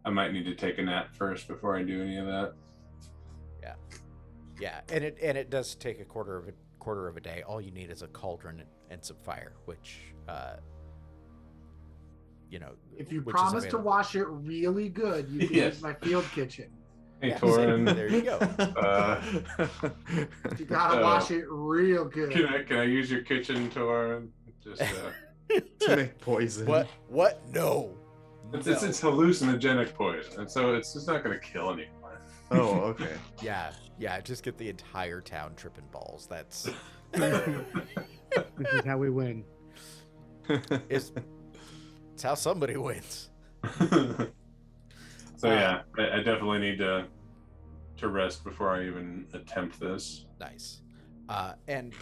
I might need to take a nap first before I do any of that. Yeah, and it does take a quarter of a day. All you need is a cauldron and some fire, which if you promise to wash it really good, you can use my field kitchen. Hey, Torin. There you go. You gotta wash it real good. Can I use your kitchen, Torin? Just to make poison. What? No. It's hallucinogenic poison, and so it's not going to kill anyone. Oh, okay. Yeah. Just get the entire town tripping balls. That's This is how we win. it's how somebody wins. So yeah, I definitely need to rest before I even attempt this. Nice. And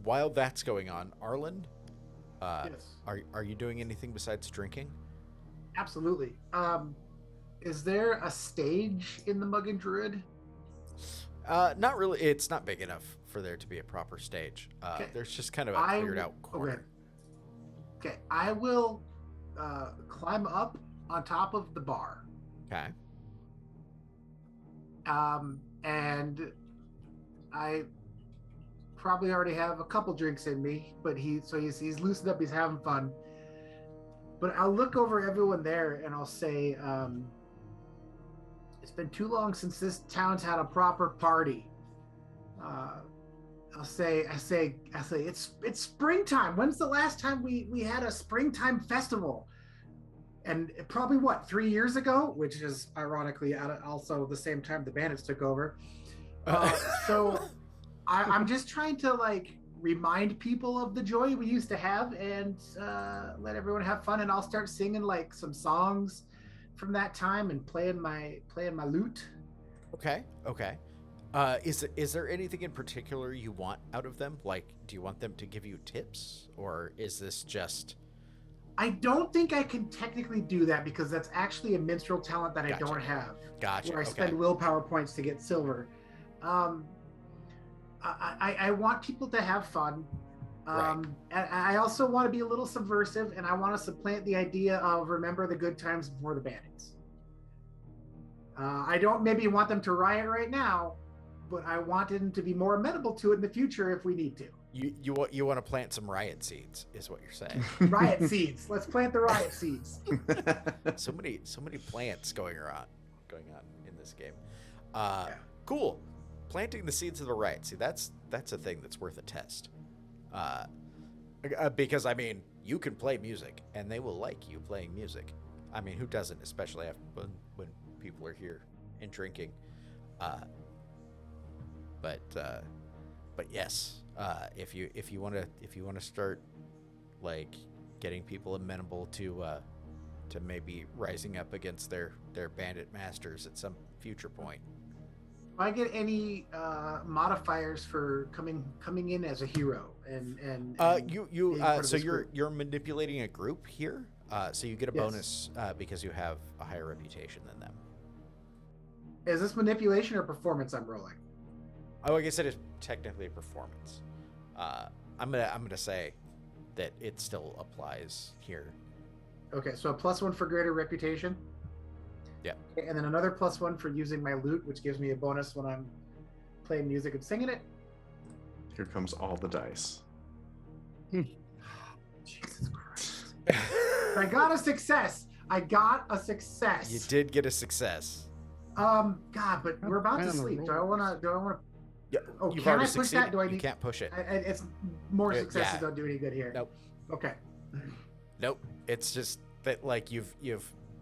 while that's going on, Arlen, Yes. are you doing anything besides drinking? Absolutely. Is there a stage in the Mugging Druid? Not really. It's not big enough for there to be a proper stage. Okay. There's just kind of a cleared out corner. Okay. I will climb up on top of the bar. Okay. And I probably already have a couple drinks in me, but he's loosened up. He's having fun. But I'll look over everyone there and I'll say, It's been too long since this town's had a proper party. I say it's springtime. When's the last time we had a springtime festival? And probably 3 years ago, which is ironically also the same time the bandits took over. So I'm just trying to like remind people of the joy we used to have and let everyone have fun. And I'll start singing like some songs from that time and playing my lute. Okay. Is there anything in particular you want out of them? Like, do you want them to give you tips, or is this just? I don't think I can technically do that because that's actually a minstrel talent that I don't have. Gotcha. Where I spend willpower points to get silver. I want people to have fun. And I also want to be a little subversive, and I want to supplant the idea of remember the good times before the bandits. I don't maybe want them to riot right now, but I want them to be more amenable to it in the future if we need to. You want to plant some riot seeds, is what you're saying. Riot seeds. Let's plant the riot seeds. So many plants going on in this game. Cool. Planting the seeds of the riot. See, that's a thing that's worth a test. Because I mean, you can play music, and they will like you playing music. I mean, who doesn't? Especially when people are here and drinking. But yes, if you want to start like getting people amenable to maybe rising up against their bandit masters at some future point. Do I get any modifiers for coming in as a hero and so you're manipulating a group here, so you get a bonus because you have a higher reputation than them. Is this manipulation or performance I'm rolling? Oh, like I said, it's technically performance. I'm gonna say that it still applies here. Okay, so a +1 for greater reputation. Yeah. Okay, and then another +1 for using my lute, which gives me a bonus when I'm playing music and singing it. Here comes all the dice. Jesus Christ! I got a success. You did get a success. God, but we're about to sleep. Do I want to? Yeah. Oh, You've can already I push succeeded. that? Do I need? You can't push it. It's more successes don't do any good here. Nope. Okay. Nope. It's just that like you've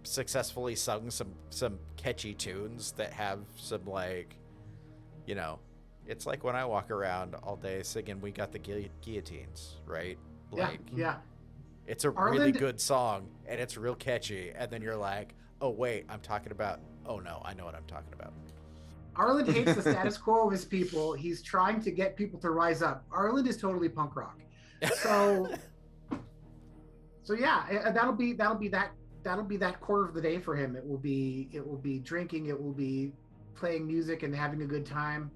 successfully sung some catchy tunes that have some like, you know, it's like when I walk around all day singing "We Got the Guillotines," right? Like, yeah. It's a really good song and it's real catchy, and then you're like, oh wait, I'm talking about. Oh no, I know what I'm talking about. Arland hates the status quo of his people. He's trying to get people to rise up. Arland is totally punk rock. So yeah, that'll be that quarter of the day for him. It will be drinking. It will be playing music and having a good time.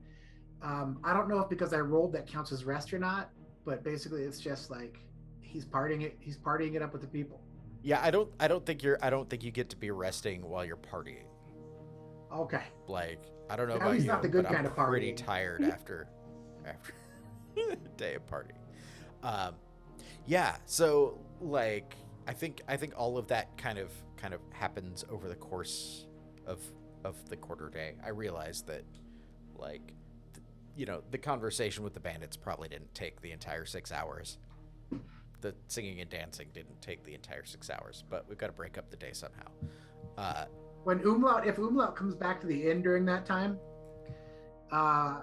I don't know if because I rolled that counts as rest or not, but basically it's just like he's partying it up with the people. Yeah, I don't think you get to be resting while you're partying. Okay. Like, I don't know Now about he's you, not the good but kind I'm of partying. pretty tired after a day of partying. Yeah, so like I think all of that kind of happens over the course of the quarter day. I realized that like the conversation with the bandits probably didn't take the entire 6 hours. The singing and dancing didn't take the entire 6 hours, but we've got to break up the day somehow. If Umlaut comes back to the inn during that time,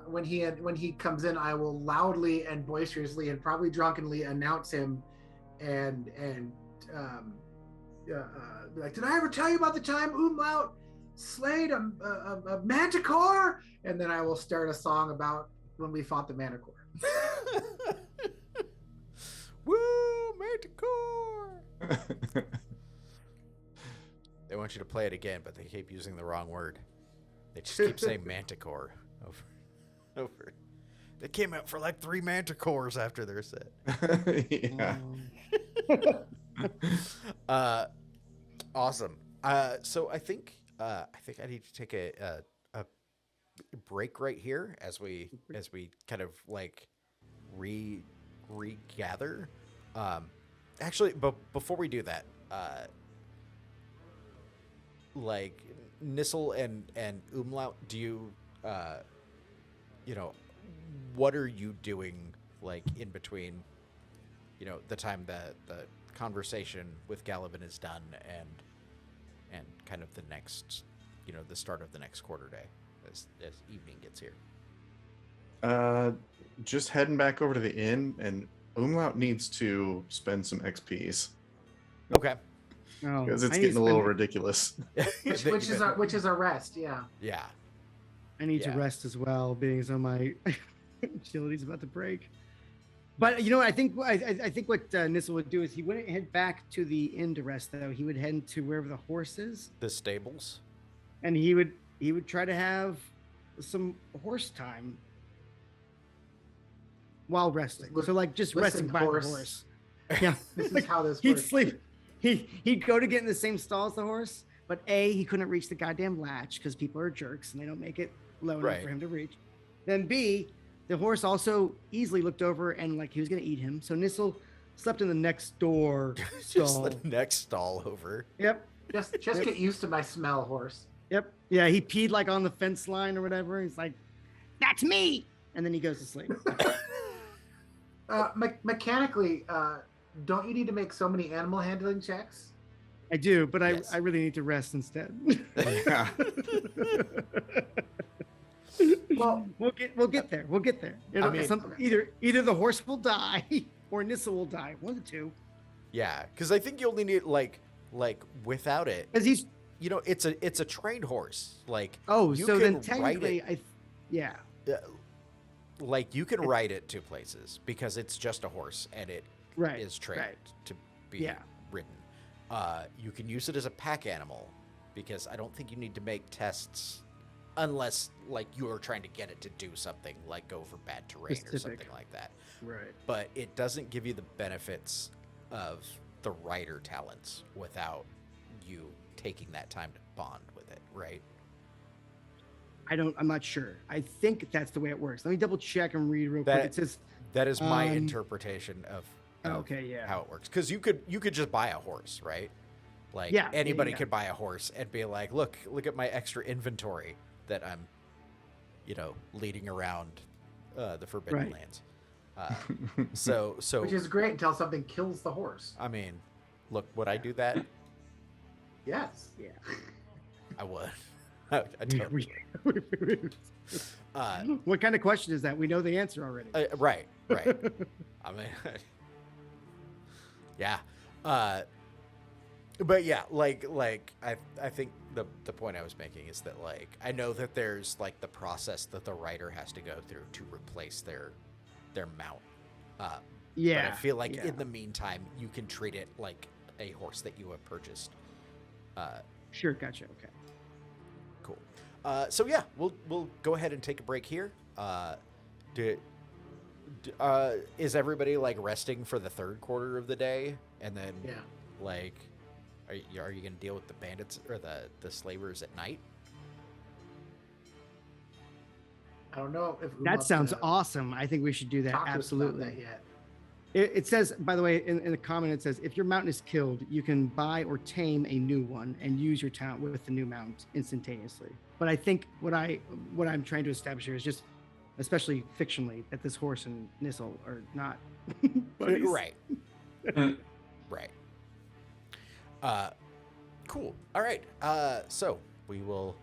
when he comes in, I will loudly and boisterously and probably drunkenly announce him, and like, did I ever tell you about the time Umlaut slayed a manticore? And then I will start a song about when we fought the manticore. Woo, manticore! They want you to play it again, but they keep using the wrong word. They just keep saying manticore over. They came out for like 3 manticores after their set. Yeah. Awesome. So I think I need to take a break right here as we kind of like regather. Actually, but before we do that, like Nissel and Umlaut, do you what are you doing like in between, the time the conversation with Galivin is done and kind of the next, the start of the next quarter day as evening gets here? Just heading back over to the inn, and Umlaut needs to spend some XPs Okay. because it's getting a little ridiculous. which is a rest, yeah. Yeah. I need to rest as well, being as though my agility's about to break. But I think what Nissel would do is he wouldn't head back to the inn to rest, though. He would head to wherever the horse is. The stables. And he would try to have some horse time while resting. So like just resting by the horse. Yeah. This is how this he'd works. sleep. He'd go to get in the same stall as the horse, but he couldn't reach the goddamn latch because people are jerks and they don't make it low enough for him to reach. Then B, the horse also easily looked over and like he was gonna eat him. So Nissel slept in the next door Just stall. the next stall over. Yep. Just get used to my smell, horse. Yep. Yeah, he peed like on the fence line or whatever. He's like, "That's me," and then he goes to sleep. Mechanically, don't you need to make so many animal handling checks? I do, but Yes. I really need to rest instead. Yeah. Well, We'll get there. We'll get there. I mean- Either the horse will die or Nissa will die. One of the two. Yeah, because I think you only need like without it, Because he's it's a trained horse. Like so you then can technically ride yeah. like you can ride it to places because it's just a horse and it Right. is trained right. to be Yeah. ridden. You can use it as a pack animal because I don't think you need to make tests unless like you are trying to get it to do something like go over bad terrain or Specific. something like that. Right. But it doesn't give you the benefits of the rider talents without you taking that time to bond with it, right? I'm not sure. I think that's the way it works. Let me double check and read real quick. It says That is my Um, interpretation of okay, yeah. how it works. Because you could just buy a horse, right? Like Yeah, yeah, anybody yeah. could buy a horse and be like, look at my extra inventory that I'm, leading around the Forbidden Right. Lands. So which is great until something kills the horse. I mean, look, would I do that? Yes. Yeah. I would. I totally would. What kind of question is that? We know the answer already. Right. I mean, yeah. But yeah, like I think the point I was making is that like I know that there's like the process that the rider has to go through to replace their mount. Yeah. But I feel like yeah. in the meantime you can treat it like a horse that you have purchased. Sure, gotcha. Okay. Cool. So yeah, we'll go ahead and take a break here. Is everybody like resting for the third quarter of the day, and then like, are you gonna deal with the bandits or the slavers at night? I don't know if That sounds awesome. I think we should do that. talk to us about Absolutely. that yet. It says, by the way, in the comment, it says, if your mount is killed, you can buy or tame a new one and use your talent with the new mount instantaneously. But I think what I'm trying to establish here is just, especially fictionally, that this horse and Nissel are not buddies. Right. Right. Cool. All right. So we will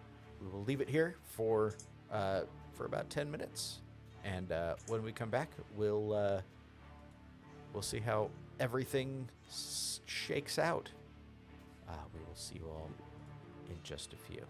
leave it here for about 10 minutes, and when we come back, we'll see how everything shakes out. We will see you all in just a few.